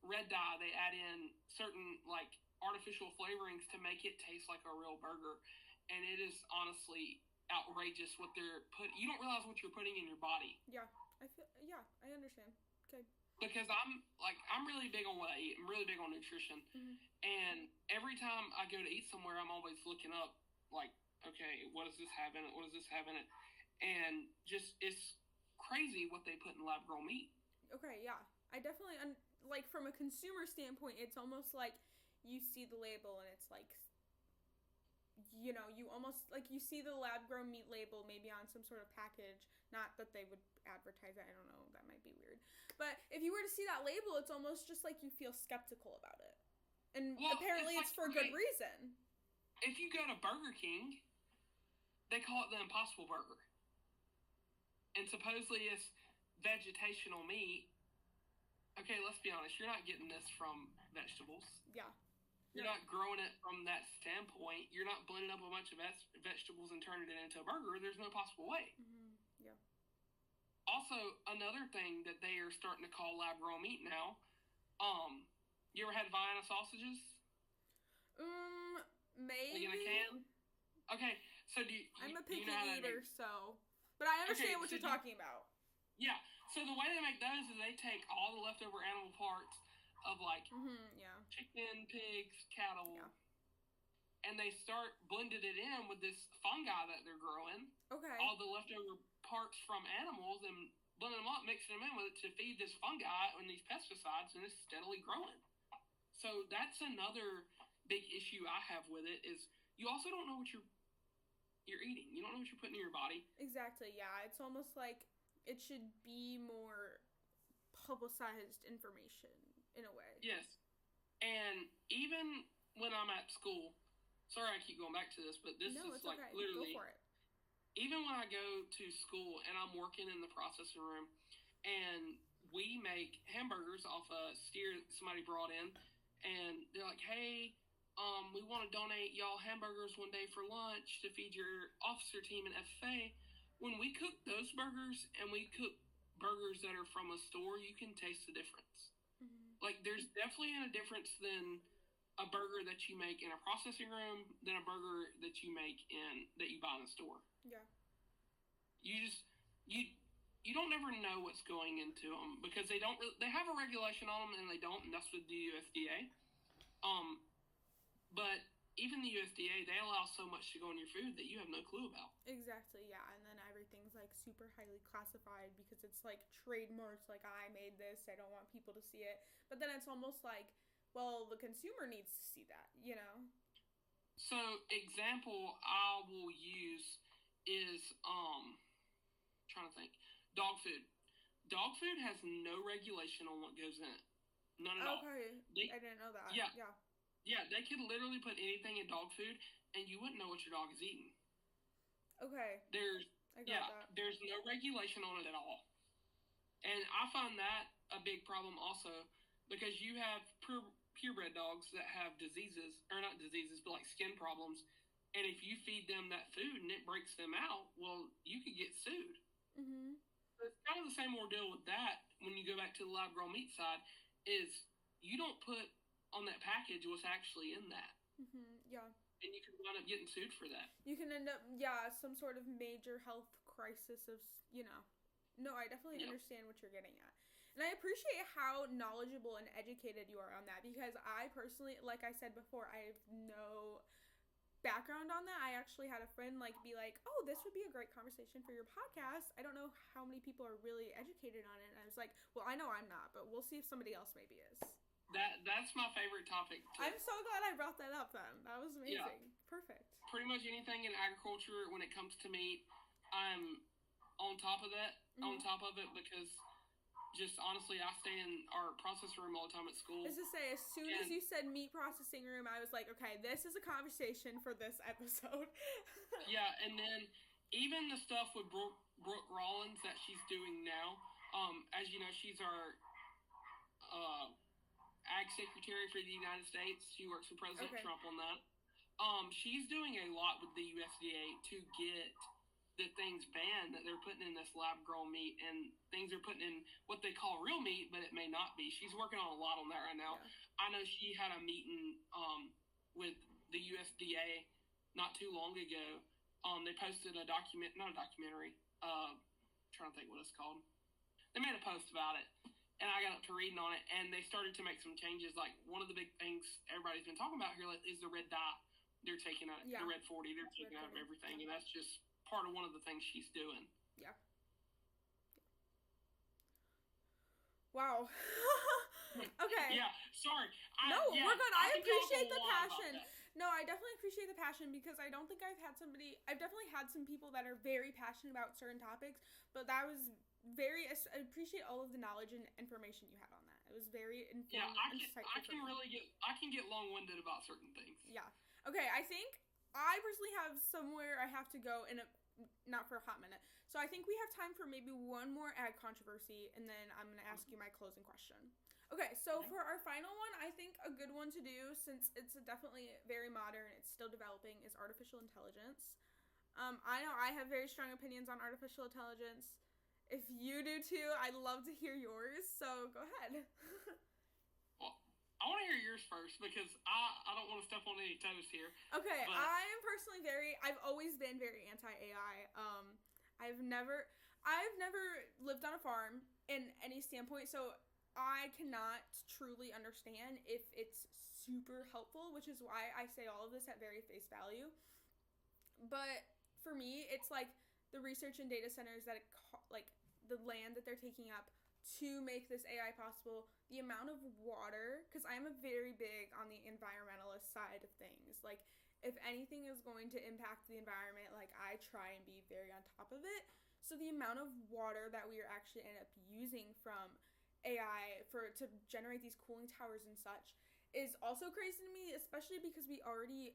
B: red dye. They add in certain like artificial flavorings to make it taste like a real burger, and it is honestly outrageous what they're putting. You don't realize what you're putting in your body.
A: Yeah. I understand. Okay.
B: Because I'm really big on what I eat. I'm really big on nutrition.
A: Mm-hmm.
B: And every time I go to eat somewhere, I'm always looking up like, okay, what does this have in it? What does this have in it? And just it's crazy what they put in lab grown meat.
A: Okay, yeah. I definitely like from a consumer standpoint, it's almost like you see the label and it's like you almost like you see the lab grown meat label maybe on some sort of package. Not that they would advertise that. I don't know. That might be weird. But if you were to see that label, it's almost just like you feel skeptical about it. And apparently it's for good reason.
B: If you go to Burger King, they call it the Impossible Burger. And supposedly it's vegetational meat. Okay, let's be honest. You're not getting this from vegetables.
A: Yeah.
B: You're not growing it from that standpoint. You're not blending up a bunch of vegetables and turning it into a burger. There's no possible way.
A: Mm-hmm. Yeah.
B: Also, another thing that they are starting to call lab grown meat now. You ever had Vienna sausages?
A: Maybe.
B: Like in a can? Okay, so
A: I'm a picky
B: you know
A: eater, so. But I understand what you're talking about.
B: Yeah. So the way they make those is they take all the leftover animal parts of like chicken, pigs, cattle, and they start blending it in with this fungi that they're growing.
A: Okay.
B: All the leftover parts from animals and blending them up, mixing them in with it to feed this fungi and these pesticides, and it's steadily growing. So that's another big issue I have with it is you also don't know what you're eating. You don't know what you're putting in your body.
A: Exactly. Yeah, it's almost like it should be more publicized information in a way.
B: Yes. And even when I'm at school, sorry I keep going back to this, but this is like
A: okay.
B: literally
A: Go for it.
B: Even when I go to school and I'm working in the processing room and we make hamburgers off a steer that somebody brought in, and they're like, hey, we want to donate y'all hamburgers one day for lunch to feed your officer team in FFA. When we cook those burgers and we cook burgers that are from a store, you can taste the difference.
A: Mm-hmm.
B: Like, there's definitely a difference than a burger that you make in a processing room than a burger that you make that you buy in the store.
A: Yeah.
B: You don't ever know what's going into them because they have a regulation on them and they don't, and that's with the USDA. But even the USDA, they allow so much to go in your food that you have no clue about.
A: Exactly, yeah. And then everything's like super highly classified because it's like trademarks, like I made this, I don't want people to see it. But then it's almost like, well, the consumer needs to see that, you know?
B: So, example I will use is, trying to think, dog food. Dog food has no regulation on what goes in it. None at all.
A: Okay, I didn't know that.
B: Yeah.
A: Yeah.
B: Yeah, they could literally put anything in dog food, and you wouldn't know what your dog is eating.
A: Okay. I got that.
B: There's no regulation on it at all. And I find that a big problem also, because you have purebred dogs that have diseases, or not diseases, but like skin problems. And if you feed them that food and it breaks them out, well, you could get sued.
A: Mm-hmm.
B: So it's kind of the same ordeal with that when you go back to the lab grown meat side, is you don't put on that package what's actually in that.
A: Mm-hmm. Yeah.
B: And you can wind up getting sued for that.
A: You can end up, some sort of major health crisis of, No, I definitely understand what you're getting at. And I appreciate how knowledgeable and educated you are on that, because I personally, like I said before, I have no background on that. I actually had a friend be like, oh, this would be a great conversation for your podcast. I don't know how many people are really educated on it. And I was like, well, I know I'm not, but we'll see if somebody else maybe is.
B: That's my favorite topic.
A: I'm so glad I brought that up then. That was amazing. Yeah. Perfect.
B: Pretty much anything in agriculture when it comes to meat, I'm on top of that, on top of it, because just honestly, I stay in our process room all the time at school.
A: As to say, as soon as you said meat processing room, I was like, okay, this is a conversation for this episode.
B: Yeah, and then even the stuff with Brooke Rollins that she's doing now, as you know, she's our Ag Secretary for the United States. She works for President Trump on that. She's doing a lot with the USDA to get the things banned that they're putting in this lab-grown meat, and things are putting in what they call real meat, but it may not be. She's working on a lot on that right now. Yeah. I know she had a meeting with the USDA not too long ago. They posted not a documentary, trying to think what it's called. They made a post about it. And I got up to reading on it, and they started to make some changes. Like, one of the big things everybody's been talking about here is the red dye. They're taking out the red 40. They're taking out of everything, and that's just part of one of the things she's doing.
A: Yeah. Wow. Okay.
B: Yeah, sorry.
A: We're good. I appreciate the passion. No, I definitely appreciate the passion, because I don't think I've definitely had some people that are very passionate about certain topics, but that was I appreciate all of the knowledge and information you had on that. It was very informative.
B: Yeah, I can get long-winded about certain things.
A: Yeah. Okay, I think I personally have somewhere I have to go not for a hot minute. So I think we have time for maybe one more ag controversy, and then I'm going to ask you my closing question. Okay, so for our final one, I think a good one to do, since it's definitely very modern, it's still developing, is artificial intelligence. I know I have very strong opinions on artificial intelligence. If you do too, I'd love to hear yours, so go ahead.
B: Well, I want to hear yours first, because I don't want to step on any toes here.
A: Okay, I am personally I've always been very anti-AI. I've never lived on a farm in any standpoint, so I cannot truly understand if it's super helpful, which is why I say all of this at very face value. But for me, it's like the research and data centers that the land that they're taking up to make this AI possible, the amount of water, because I'm a very big on the environmentalist side of things. Like, if anything is going to impact the environment, I try and be very on top of it. So the amount of water that we are actually end up using from AI to generate these cooling towers and such is also crazy to me, especially because we already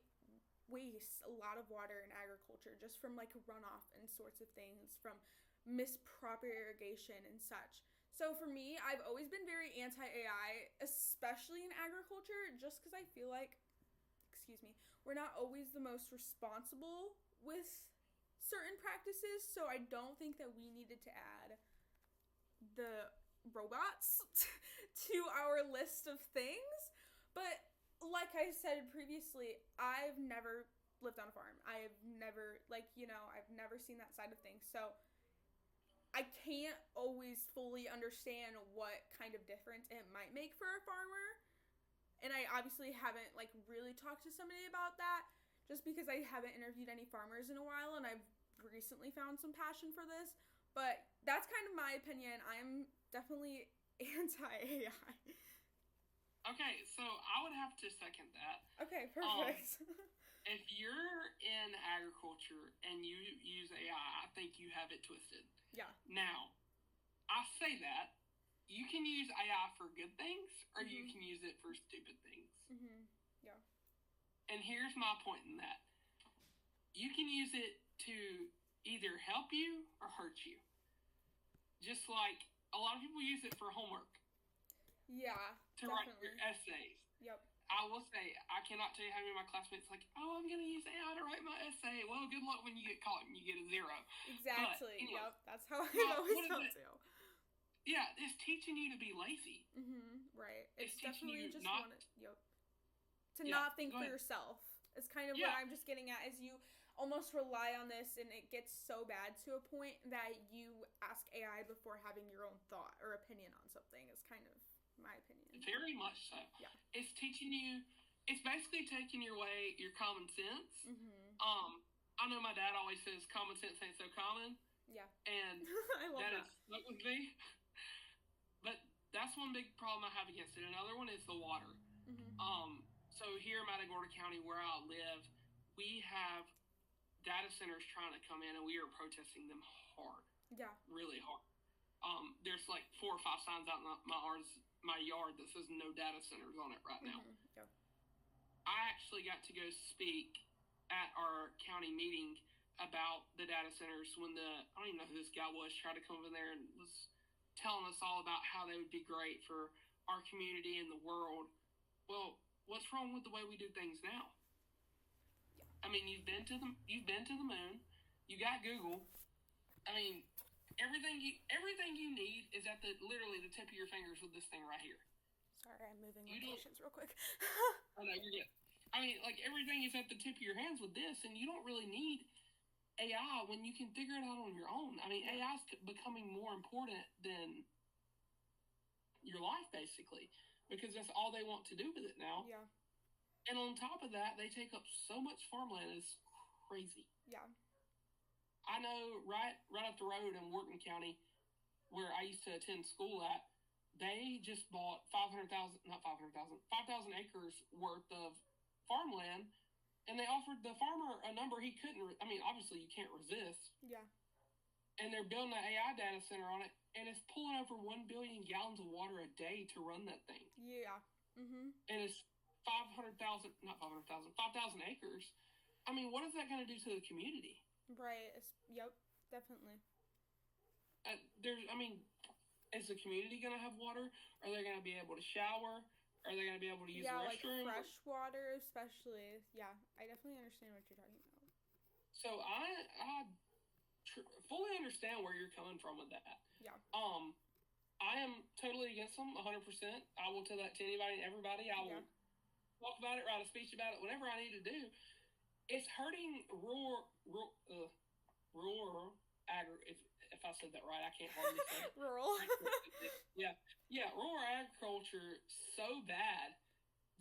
A: waste a lot of water in agriculture just from runoff and sorts of things, from misproper irrigation and such. So for me, I've always been very anti-AI, especially in agriculture, just because I feel like, we're not always the most responsible with certain practices, so I don't think that we needed to add the robots to our list of things. But like I said previously, I've never lived on a farm. I've never, I've never seen that side of things, so I can't always fully understand what kind of difference it might make for a farmer. And I obviously haven't really talked to somebody about that, just because I haven't interviewed any farmers in a while, and I've recently found some passion for this. But that's kind of my opinion. I'm definitely anti-AI.
B: Okay, so I would have to second that.
A: Okay, perfect.
B: If you're in agriculture and you use AI, I think you have it twisted.
A: Yeah.
B: Now, I say that you can use AI for good things, or you can use it for stupid things.
A: Mm-hmm. Yeah.
B: And here's my point in that. You can use it to either help you or hurt you. Just like a lot of people use it for homework.
A: Yeah,
B: to write your essays.
A: Yep.
B: I will say, I cannot tell you how many of my classmates like, oh, I'm going to use AI to write my essay. Well, good luck when you get caught and you get a 0.
A: Exactly.
B: But, anyway,
A: Yep. That's how I've always felt too.
B: Yeah, it's teaching you to be lazy.
A: Right.
B: It's
A: definitely just
B: not,
A: yep. To not think for yourself. It's kind of what I'm just getting at, is you almost rely on this, and it gets so bad to a point that you ask AI before having your own thought or opinion on something. Is kind of my opinion.
B: Very much so.
A: Yeah.
B: It's teaching you. It's basically taking your common sense. I know my dad always says common sense ain't so common.
A: Yeah.
B: And
A: I love that.
B: Is stuck with me. But that's one big problem I have against it. Another one is the water. So here in Matagorda County, where I live, we have data centers trying to come in, and we are protesting them hard.
A: Yeah.
B: Really hard. There's like 4 or 5 signs out in my yard that says no data centers on it right now.
A: Yeah.
B: I actually got to go speak at our county meeting about the data centers when I don't even know who this guy was, tried to come over there and was telling us all about how they would be great for our community and the world. Well, what's wrong with the way we do things now?
A: Yeah.
B: I mean, you've been to the moon. You got Google. I mean, everything you need is at literally the tip of your fingers with this thing right here.
A: Sorry, I'm moving locations real quick.
B: Oh, no, you're good. I mean, like, everything is at the tip of your hands with this, and you don't really need AI when you can figure it out on your own. I mean, AI is becoming more important than your life, basically, because that's all they want to do with it now.
A: Yeah.
B: And on top of that, they take up so much farmland. It's crazy.
A: Yeah.
B: I know right up the road in Wharton County, where I used to attend school at, they just bought 5,000 acres worth of farmland, and they offered the farmer a number he couldn't. I mean, obviously you can't resist.
A: Yeah. And
B: they're building an AI data center on it, and it's pulling over 1 billion gallons of water a day to run that thing.
A: Yeah.
B: And it's 5,000 acres. I mean, what is that going to do to the community?
A: Right. Yep. Definitely.
B: Is the community going to have water? Are they going to be able to shower? Are they going to be able to use the restroom?
A: Like fresh water, especially. Yeah, I definitely understand what you're talking about.
B: So I fully understand where you're coming from with that.
A: Yeah.
B: I am totally against them, 100%. I will tell that to anybody and everybody. I will talk about it, write a speech about it, whatever I need to do. It's hurting rural if I said that right, I can't hardly say it.
A: Rural.
B: Yeah, rural agriculture so bad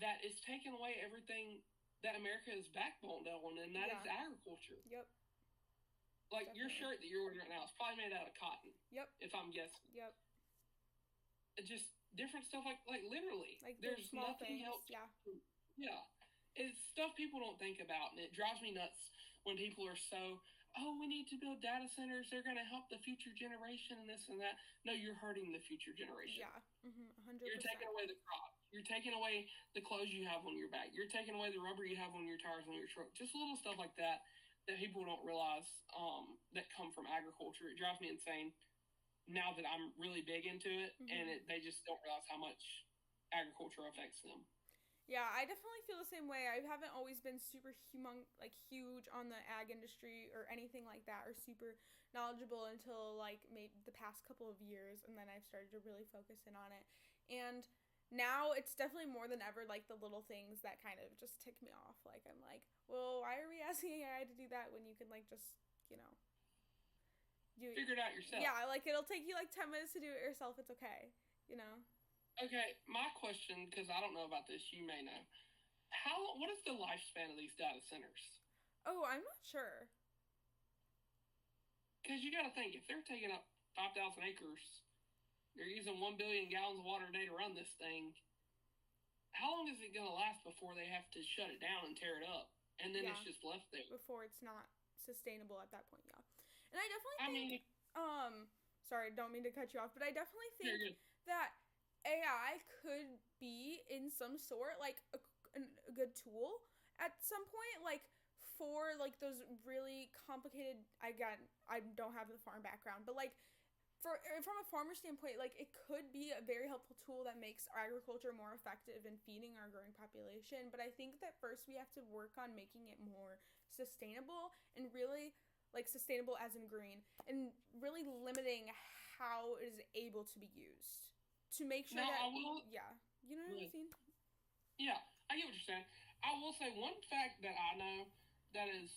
B: that it's taken away everything that America is backboned on, and that is agriculture.
A: Yep.
B: Like definitely. Your shirt that you're wearing right now is probably made out of cotton.
A: Yep.
B: If I'm guessing.
A: Yep.
B: Just different stuff, like literally.
A: Like
B: there's nothing else.
A: Yeah.
B: Yeah. It's stuff people don't think about, and it drives me nuts when people are so, we need to build data centers. They're going to help the future generation and this and that. No, you're hurting the future generation.
A: Yeah, 100%.
B: You're taking away the crop. You're taking away the clothes you have on your back. You're taking away the rubber you have on your tires on your truck. Just little stuff like that people don't realize that come from agriculture. It drives me insane now that I'm really big into it, and they just don't realize how much agriculture affects them.
A: Yeah, I definitely feel the same way. I haven't always been super huge on the ag industry or anything like that, or super knowledgeable until like maybe the past couple of years, and then I've started to really focus in on it. And now it's definitely more than ever like the little things that kind of just tick me off. Like I'm like, well, why are we asking AI to do that when you can like just,
B: figure it out yourself?
A: Yeah, like it'll take you like 10 minutes to do it yourself. It's okay,
B: Okay, my question, because I don't know about this, you may know. What is the lifespan of these data centers?
A: Oh, I'm not sure.
B: Because you got to think, if they're taking up 5,000 acres, they're using 1 billion gallons of water a day to run this thing, how long is it going to last before they have to shut it down and tear it up? And then it's just left there.
A: Before it's not sustainable at that point, yeah. And I definitely think, sorry, don't mean to cut you off, but I definitely think that AI could be in some sort like a good tool at some point, like for like those really complicated. I don't have the farm background, but like from a farmer standpoint, like it could be a very helpful tool that makes agriculture more effective in feeding our growing population. But I think that first we have to work on making it more sustainable and really like sustainable as in green and really limiting how it is able to be used to make sure
B: Now,
A: that
B: I will.
A: yeah, you know what I'm saying?
B: Yeah, I get what you're saying. I will say one fact that I know that is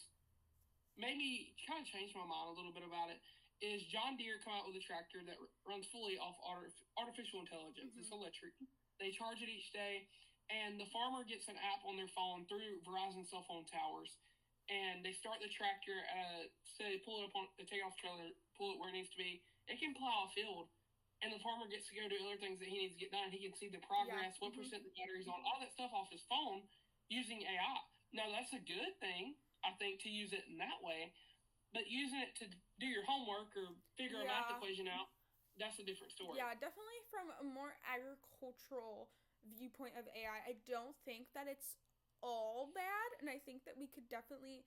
B: made me kind of change my mind a little bit about it is John Deere come out with a tractor that runs fully off artificial intelligence. It's electric. They charge it each day, and the farmer gets an app on their phone through Verizon cell phone towers, and they start the tractor. Say they pull it up on the takeoff trailer, pull it where it needs to be. It can plow a field, and the farmer gets to go do other things that he needs to get done. He can see the progress, what percent the battery's on, all that stuff off his phone using AI. Now that's a good thing, I think, to use it in that way. But using it to do your homework or figure a math equation out, that's a different story.
A: Yeah, definitely from a more agricultural viewpoint of AI, I don't think that it's all bad, and I think that we could definitely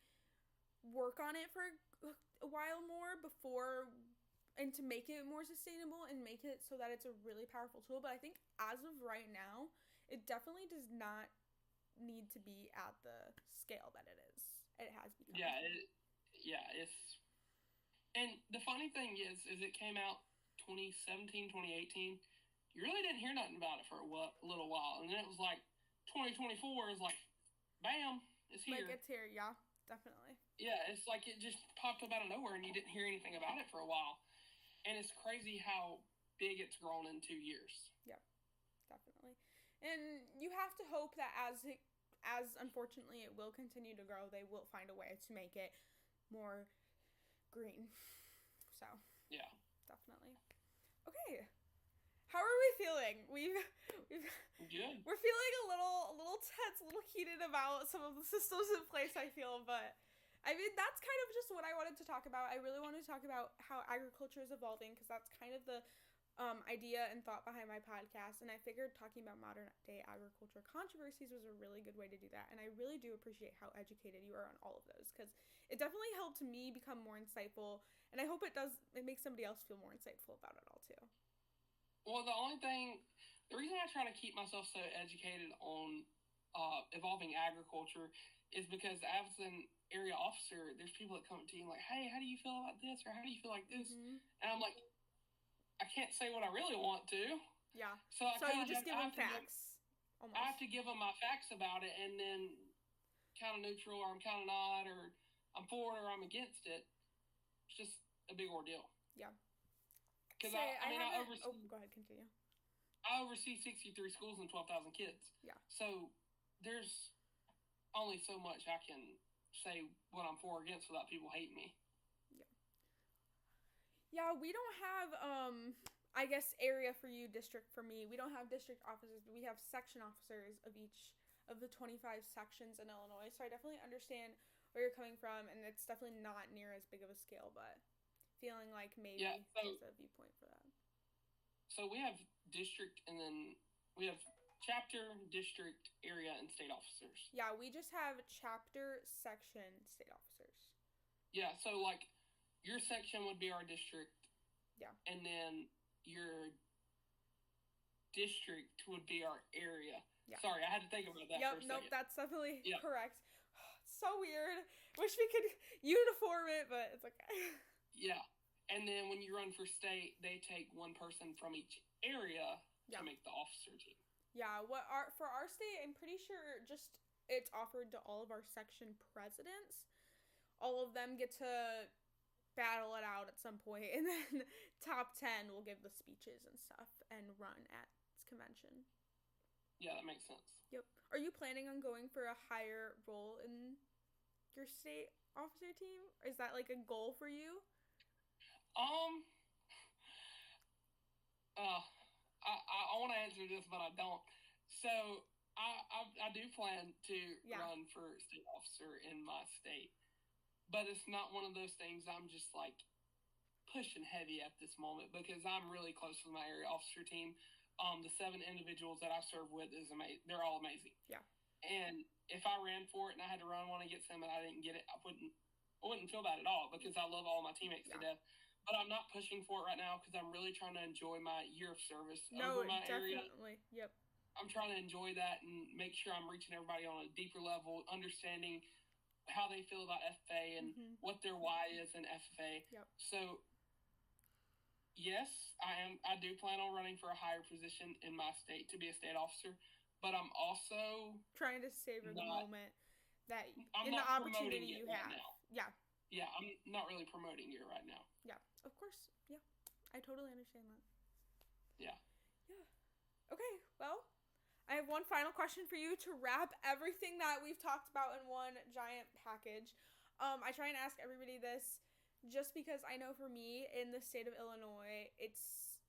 A: work on it for a while more before and to make it more sustainable and make it so that it's a really powerful tool. But I think as of right now, it definitely does not need to be at the scale that it has become.
B: It's and the funny thing is it came out 2017, 2018. You really didn't hear nothing about it for a little while, and then it was like 2024 is like, bam, it's here.
A: Like it's here, yeah, definitely.
B: Yeah, it's like it just popped up out of nowhere, and you didn't hear anything about it for a while, and it's crazy how big it's grown in 2 years.
A: Yeah, definitely, and you have to hope that as unfortunately it will continue to grow, they will find a way to make it more green. So
B: yeah,
A: definitely. Okay, how are we feeling? We've
B: good.
A: We're feeling a little tense, a little heated about some of the systems in place, I feel, but I mean that's kind of just what I wanted to talk about. I really wanted to talk about how agriculture is evolving because that's kind of the idea and thought behind my podcast, and I figured talking about modern day agriculture controversies was a really good way to do that, and I really do appreciate how educated you are on all of those because it definitely helped me become more insightful, and I hope it makes somebody else feel more insightful about it all too.
B: Well, the reason I try to keep myself so educated on evolving agriculture is because as an area officer, there's people that come to you and like, hey, how do you feel about this, or how do you feel like this? And I'm like, I can't say what I really want to.
A: Yeah.
B: So
A: you just give them facts.
B: I have to give them my facts about it, and then kind of neutral, or I'm kind of not, or I'm for it, or I'm against it. It's just a big ordeal.
A: Yeah.
B: Because I oversee.
A: Oh, go ahead, continue.
B: I oversee 63 schools and 12,000 kids.
A: Yeah.
B: So there's only so much I can say what I'm for or against without people hating me.
A: Yeah, we don't have, I guess, area for you, district for me. We don't have district officers, but we have section officers of each of the 25 sections in Illinois. So I definitely understand where you're coming from, and it's definitely not near as big of a scale, but feeling like maybe there's a viewpoint for that.
B: So we have district, and then we have chapter, district, area, and state officers.
A: Yeah, we just have chapter, section, state officers.
B: Yeah, so like your section would be our district.
A: Yeah.
B: And then your district would be our area. Yeah. Sorry, I had to think about that for a second.
A: Nope, that's definitely correct. It's so weird. Wish we could uniform it, but it's okay.
B: Yeah. And then when you run for state, they take one person from each area to make the officer team. Yeah,
A: for our state, I'm pretty sure just it's offered to all of our section presidents. All of them get to battle it out at some point, and then top 10 will give the speeches and stuff and run at convention.
B: Yeah, that makes sense.
A: Yep. Are you planning on going for a higher role in your state officer team? Is that like a goal for you?
B: I want to answer this, but I don't. So I do plan to run for state officer in my state, but it's not one of those things I'm just like pushing heavy at this moment because I'm really close with my area officer team. The 7 individuals that I serve with is amazing. They're all amazing.
A: Yeah.
B: And if I ran for it and I had to run one against them and I didn't get it, I wouldn't feel bad at all because I love all my teammates to death. but I'm not pushing for it right now because I'm really trying to enjoy my year of service
A: No,
B: over my area.
A: definitely. Yep.
B: I'm trying to enjoy that and make sure I'm reaching everybody on a deeper level, understanding how they feel about FFA and what their why is in FFA.
A: Yep.
B: So, yes, I do plan on running for a higher position in my state to be a state officer, but I'm also
A: trying to savor the moment that
B: I'm
A: in the
B: not
A: opportunity
B: promoting it
A: you
B: right
A: have.
B: now.
A: Yeah.
B: Yeah, I'm not really promoting it right now.
A: Yeah, of course. Yeah, I totally understand that.
B: Yeah.
A: Yeah. Okay, well, I have one final question for you to wrap everything that we've talked about in one giant package. I try and ask everybody this just because I know for me in the state of Illinois, it's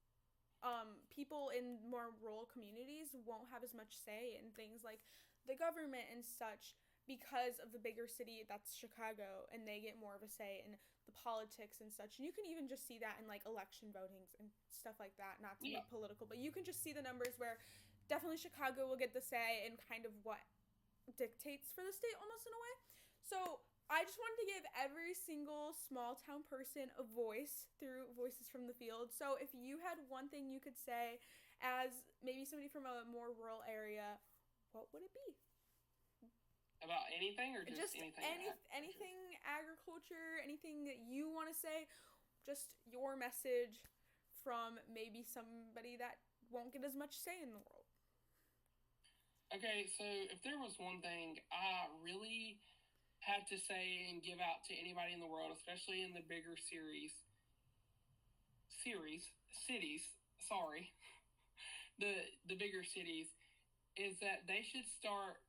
A: people in more rural communities won't have as much say in things like the government and such because of the bigger city that's Chicago, and they get more of a say in the politics and such. And you can even just see that in like election votings and stuff like that, not to be political, but you can just see the numbers where definitely Chicago will get the say in kind of what dictates for the state almost in a way. So I just wanted to give every single small town person a voice through Voices from the Field. So if you had one thing you could say as maybe somebody from a more rural area, what would it be?
B: About anything or just anything?
A: Anything agriculture, anything that you want to say, just your message from maybe somebody that won't get as much say in the world.
B: Okay, so if there was one thing I really had to say and give out to anybody in the world, especially in the bigger cities, sorry, the bigger cities, is that they should start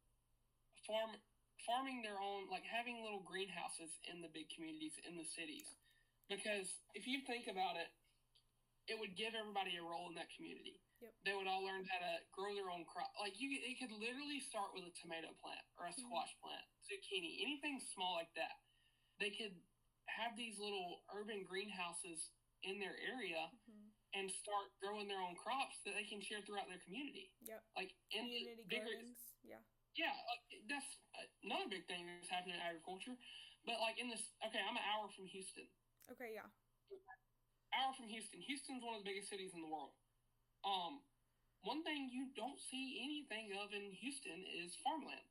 B: farming their own, like having little greenhouses in the big communities in the cities. Because if you think about it, it would give everybody a role in that community.
A: Yep.
B: They would all learn how to grow their own crop. Like it could literally start with a tomato plant or a squash plant, zucchini, anything small like that. They could have these little urban greenhouses in their area and start growing their own crops that they can share throughout their community.
A: Yep.
B: Like in
A: community
B: bigger
A: gardens. Yeah.
B: Yeah, that's another big thing that's happening in agriculture. But like in this, okay, I'm an hour from Houston.
A: Okay, yeah.
B: Hour from Houston. Houston's one of the biggest cities in the world. One thing you don't see anything of in Houston is farmland.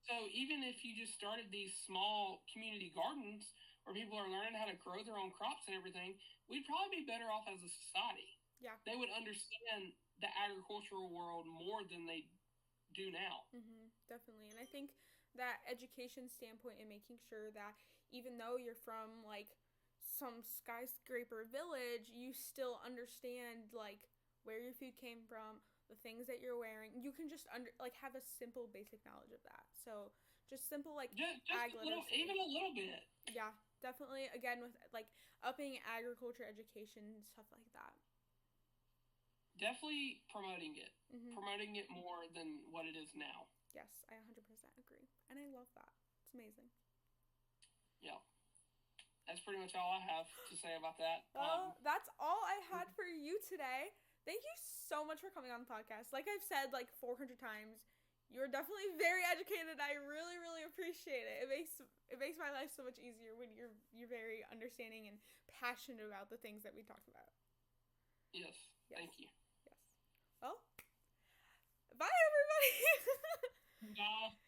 B: So even if you just started these small community gardens where people are learning how to grow their own crops and everything, we'd probably be better off as a society.
A: Yeah.
B: They would understand the agricultural world more than they do now.
A: Definitely. And I think that education standpoint and making sure that even though you're from like some skyscraper village, you still understand like where your food came from, the things that you're wearing. You can just have a simple basic knowledge of that. So just simple like ag literacy.
B: Even a little bit.
A: Yeah, definitely. Again, with like upping agriculture education and stuff like that.
B: Definitely promoting it. Promoting it more than what it is now.
A: Yes, I 100% agree. And I love that. It's amazing.
B: Yeah. That's pretty much all I have to say about that.
A: Well, that's all I had for you today. Thank you so much for coming on the podcast. Like I've said like 400 times, you're definitely very educated. I really, really appreciate it. It makes my life so much easier when you're very understanding and passionate about the things that we talked about.
B: Yes. Thank you.
A: Yes. Well, bye everybody.
B: Bye.